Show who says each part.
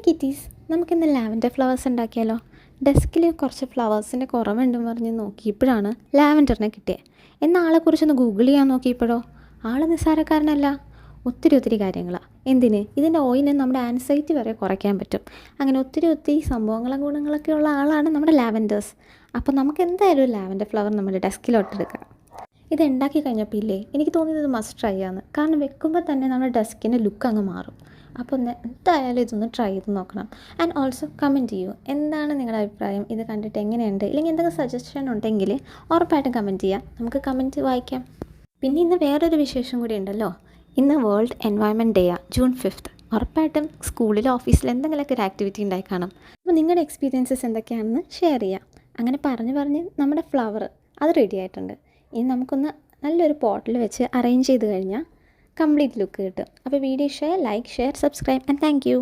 Speaker 1: Kitty's, നമുക്കിന്ന് lavender flowers ഉണ്ടാക്കിയാലോ? ഡെസ്കിൽ കുറച്ച് ഫ്ലവേഴ്സിൻ്റെ കുറവുണ്ടെന്ന് പറഞ്ഞ് നോക്കിയപ്പോഴാണ് ലാവൻഡറിനെ കിട്ടിയത്. എന്നാൽ ആളെക്കുറിച്ചൊന്ന് ഗൂഗിൾ ചെയ്യാൻ നോക്കിയപ്പോഴോ ആൾ നിസ്സാരക്കാരനല്ല. ഒത്തിരി കാര്യങ്ങളാണ്. എന്തിന്? ഇതിൻ്റെ ഓയിലിന് നമ്മുടെ ആൻസൈറ്റി വരെ കുറയ്ക്കാൻ പറ്റും. അങ്ങനെ ഒത്തിരി സംഭവങ്ങളും ഗുണങ്ങളൊക്കെ ഉള്ള ആളാണ് നമ്മുടെ ലാവൻഡേഴ്സ്. അപ്പോൾ നമുക്ക് എന്തായാലും ലാവൻഡർ ഫ്ലവർ നമ്മുടെ ഡെസ്കിലോട്ടെടുക്കാം. ഇത് ഉണ്ടാക്കി കഴിഞ്ഞപ്പോൾ ഇല്ലേ, എനിക്ക് തോന്നിയത് മസ്റ്റ് ട്രൈ ആണ്. കാരണം വെക്കുമ്പോൾ തന്നെ നമ്മുടെ ഡെസ്കിൻ്റെ ലുക്ക് അങ്ങ് മാറും. അപ്പോൾ എന്തായാലും ഇതൊന്ന് ട്രൈ ചെയ്ത് നോക്കണം. ആൻഡ് ഓൾസോ കമൻറ്റ് ചെയ്യൂ, എന്താണ് നിങ്ങളുടെ അഭിപ്രായം, ഇത് കണ്ടിട്ട് എങ്ങനെയുണ്ട്, ഇല്ലെങ്കിൽ എന്തെങ്കിലും സജഷൻ ഉണ്ടെങ്കിൽ ഉറപ്പായിട്ടും കമൻറ്റ് ചെയ്യാം, നമുക്ക് കമൻറ്റ് വായിക്കാം. പിന്നെ ഇന്ന് വേറൊരു വിശേഷം കൂടി ഉണ്ടല്ലോ. ഇന്ന് വേൾഡ് എൻവയോൺമെൻറ്റ് ഡേ ആണ്, ജൂൺ 5. ഉറപ്പായിട്ടും സ്കൂളിലോ ഓഫീസിലോ എന്തെങ്കിലുമൊക്കെ ഒരു ആക്ടിവിറ്റി ഉണ്ടായി കാണും. അപ്പോൾ നിങ്ങളുടെ എക്സ്പീരിയൻസസ് എന്തൊക്കെയാണെന്ന് ഷെയർ ചെയ്യാം. അങ്ങനെ പറഞ്ഞ് നമ്മുടെ ഫ്ലവർ അത് റെഡി ആയിട്ടുണ്ട്. ഇനി നമുക്കൊന്ന് നല്ലൊരു പോട്ടിൽ വെച്ച് അറേഞ്ച് ചെയ്ത് കഴിഞ്ഞാൽ കംപ്ലീറ്റ് ലുക്ക് കിട്ടും. അപ്പോൾ video share, like, share, subscribe and thank you.